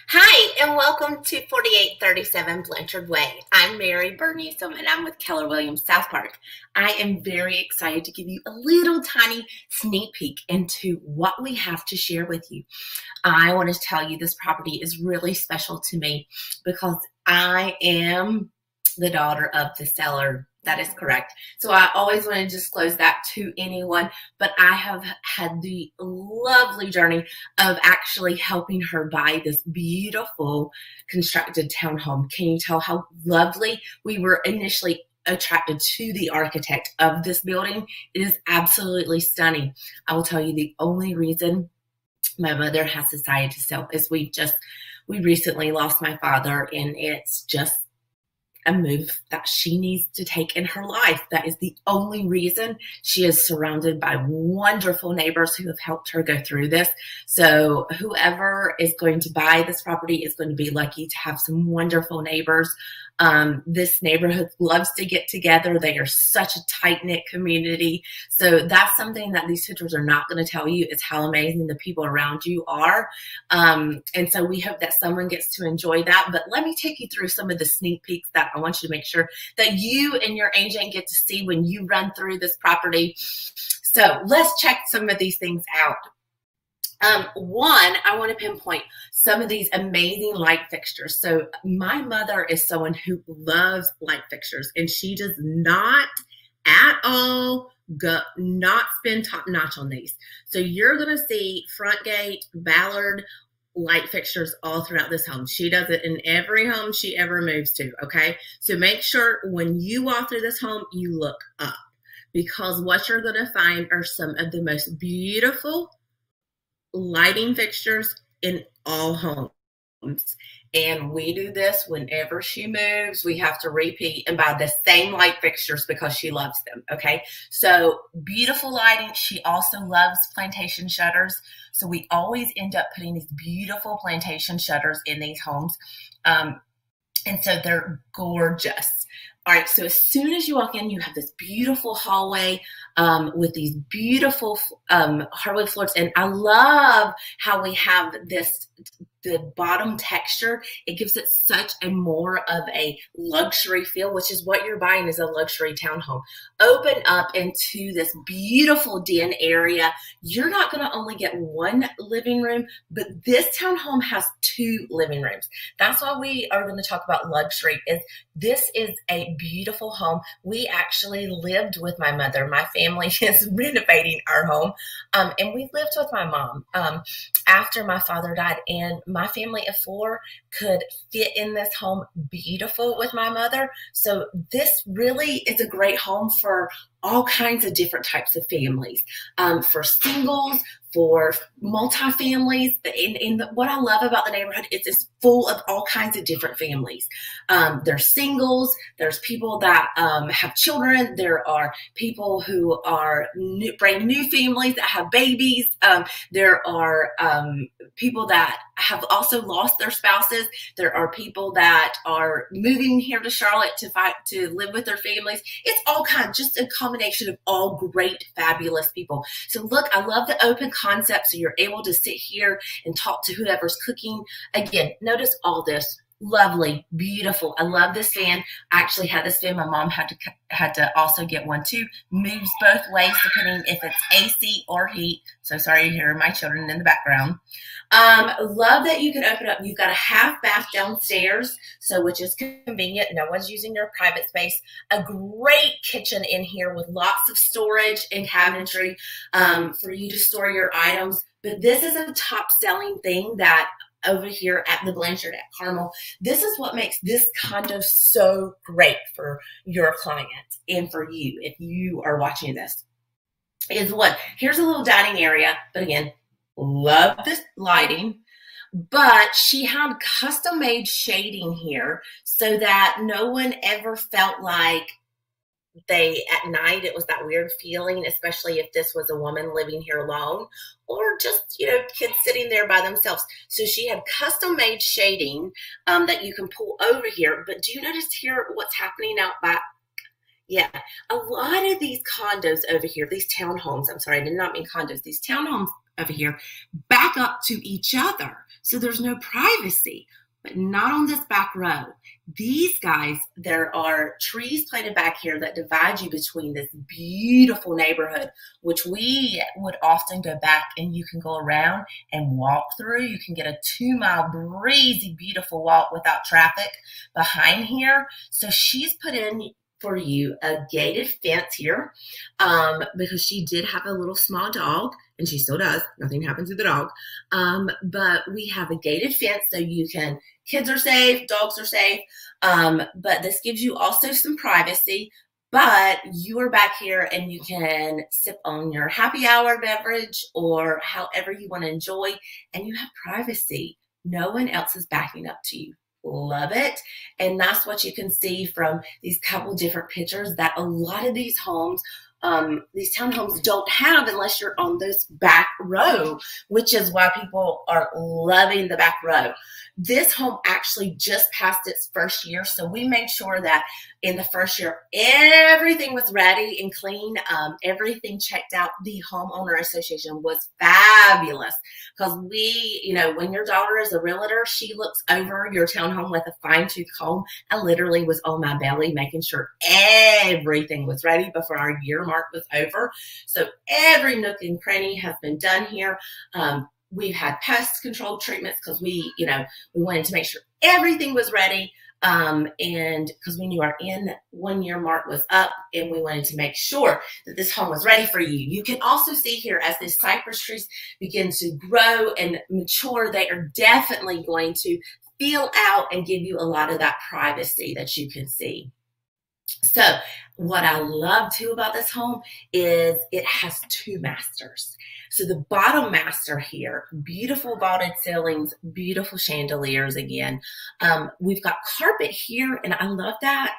Hi, and welcome to 4837 Blanchard Way. I'm Mary Burnewsome, and I'm with Keller Williams South Park. I am very excited to give you a little tiny sneak peek into what we have to share with you. I want to tell you this property is really special to me because I am the daughter of the seller. That is correct. So I always want to disclose that to anyone, but I have had the lovely journey of actually helping her buy this beautiful constructed townhome. Can you tell how lovely? We were initially attracted to the architect of this building. It is absolutely stunning. I will tell you the only reason my mother has decided to sell is we recently lost my father, and it's just a move that she needs to take in her life. That is the only reason. She is surrounded by wonderful neighbors who have helped her go through this. So whoever is going to buy this property is going to be lucky to have some wonderful neighbors. This neighborhood loves to get together. They are such a tight-knit community. So that's something that these pictures are not going to tell you, is how amazing the people around you are. And so we hope that someone gets to enjoy that. But let me take you through some of the sneak peeks that I want you to make sure that you and your agent get to see when you run through this property. So let's check some of these things out. One, I want to pinpoint some of these amazing light fixtures. So my mother is someone who loves light fixtures, and she does not at all not spend top notch on these. So you're going to see front gate, Ballard light fixtures all throughout this home. She does it in every home she ever moves to, okay? So make sure when you walk through this home, you look up, because what you're going to find are some of the most beautiful lighting fixtures in all homes. And we do this whenever she moves. We have to repeat and buy the same light fixtures because she loves them, okay? So beautiful lighting. She also loves plantation shutters. So we always end up putting these beautiful plantation shutters in these homes. And so they're gorgeous. All right, so as soon as you walk in, you have this beautiful hallway with these beautiful hardwood floors. And I love how we have the bottom texture. It gives it such a more of a luxury feel, which is what you're buying, is a luxury townhome. Open up into this beautiful den area. You're not going to only get one living room, but this townhome has two living rooms. That's why we are going to talk about luxury. This is a beautiful home. We actually lived with my mother. My family is renovating our home, and we lived with my mom after my father died, and my family of four could fit in this home beautiful with my mother. So this really is a great home for all kinds of different types of families, for singles, for multi-families. And what I love about the neighborhood is it's full of all kinds of different families. There's singles, there's people that have children, there are people who are brand new families that have babies, there are people that have also lost their spouses, there are people that are moving here to Charlotte to live with their families. It's all kinds, just a combination of all great, fabulous people. So look, I love the open concept, so you're able to sit here and talk to whoever's cooking. Again, notice all this. Lovely, beautiful. I love this fan. I actually had this fan. My mom had to also get one too. Moves both ways depending if it's AC or heat. So sorry to hear my children in the background. Love that you can open up. You've got a half bath downstairs, so which is convenient. No one's using your private space. A great kitchen in here with lots of storage and cabinetry for you to store your items. But this is a top selling thing that over here at the Blanchard at Carmel. This is what makes this condo so great for your clients and for you if you are watching this. Is what? Here's a little dining area, but again, love this lighting. But she had custom made shading here so that no one ever felt like at night it was that weird feeling, especially if this was a woman living here alone or just, kids sitting there by themselves. So she had custom made shading that you can pull over here. But do you notice here what's happening out back? Yeah, a lot of these condos over here, these townhomes, I'm sorry, I did not mean condos, these townhomes over here back up to each other. So there's no privacy, but not on this back row. These guys, there are trees planted back here that divide you between this beautiful neighborhood, which we would often go back and you can go around and walk through. You can get a 2-mile breezy, beautiful walk without traffic behind here. So she's put in for you a gated fence here because she did have a little small dog, and she still does. Nothing happens to the dog. But we have a gated fence so you can, kids are safe, dogs are safe. But this gives you also some privacy. But you are back here and you can sip on your happy hour beverage or however you want to enjoy, and you have privacy. No one else is backing up to you. Love it. And that's what you can see from these couple different pictures that a lot of these homes, these townhomes don't have unless you're on this back row, which is why people are loving the back row. This home actually just passed its first year, so we made sure that in the first year, everything was ready and clean. Everything checked out. The homeowner association was fabulous because we, you know, when your daughter is a realtor, she looks over your townhome with a fine-tooth comb. I literally was on my belly making sure everything was ready before our year mark was over. So every nook and cranny has been done here. We've had pest control treatments because we wanted to make sure everything was ready. And because we knew our 1 year mark was up and we wanted to make sure that this home was ready for you. You can also see here as the cypress trees begin to grow and mature, they are definitely going to feel out and give you a lot of that privacy that you can see. So what I love too about this home is it has 2 masters. So the bottom master here, beautiful vaulted ceilings, beautiful chandeliers again. We've got carpet here, and I love that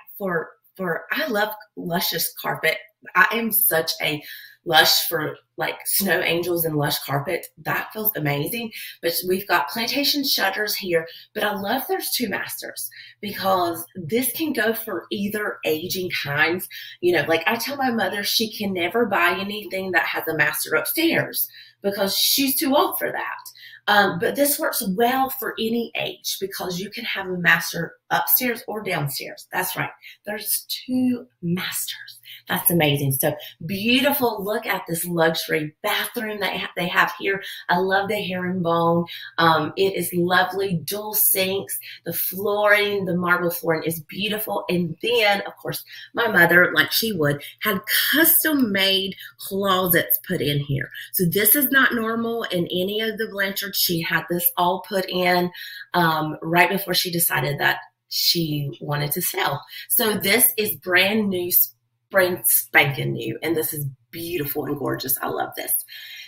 I love luscious carpet. I am such a lush for like snow angels and lush carpet. That feels amazing. But we've got plantation shutters here, but I love there's 2 masters because this can go for either aging kinds. You know, like I tell my mother she can never buy anything that has a master upstairs because she's too old for that. But this works well for any age because you can have a master upstairs or downstairs. That's right. There's 2 masters. That's amazing. So beautiful. Look at this luxury bathroom that they have here. I love the herringbone. It is lovely. Dual sinks. The flooring, the marble flooring is beautiful. And then, of course, my mother, like she would, had custom-made closets put in here. So this is not normal in any of the Blanchards. She had this all put in right before she decided that she wanted to sell. So this is brand new, brand spanking new, and this is beautiful and gorgeous. I love this.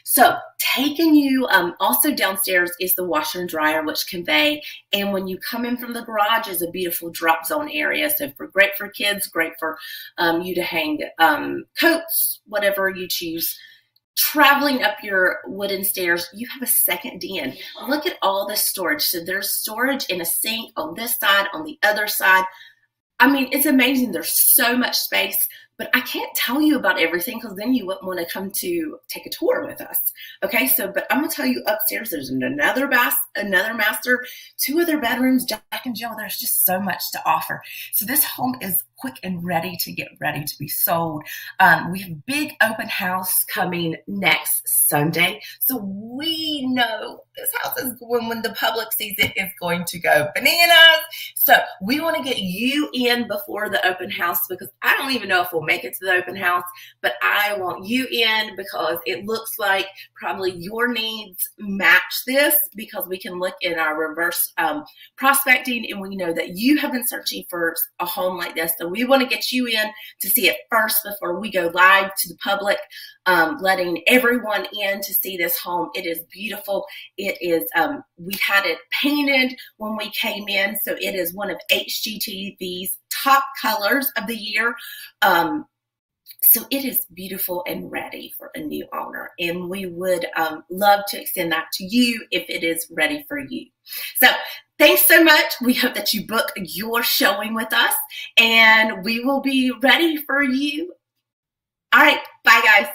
So taking you, also downstairs is the washer and dryer, which convey, and when you come in from the garage is a beautiful drop zone area. So great for kids, great for you to hang coats, whatever you choose. Traveling up your wooden stairs, you have a second den. Look at all the storage. So there's storage in a sink on this side, on the other side. I mean, it's amazing. There's so much space, but I can't tell you about everything because then you wouldn't want to come to take a tour with us. Okay, so, but I'm going to tell you upstairs, there's another master, 2 other bedrooms, Jack and Jill. There's just so much to offer. So this home is quick and ready to be sold. We have a big open house coming next Sunday. So we know this house is going, when the public sees it, is going to go bananas. So we want to get you in before the open house because I don't even know if we'll make it to the open house, but I want you in because it looks like probably your needs match this because we can look in our reverse prospecting and we know that you have been searching for a home like this. So we want to get you in to see it first before we go live to the public, letting everyone in to see this home. It is beautiful. It is, we had it painted when we came in, so it is one of HGTV's top colors of the year. So it is beautiful and ready for a new owner. And we would love to extend that to you if it is ready for you. So thanks so much. We hope that you book your showing with us and we will be ready for you. All right. Bye, guys.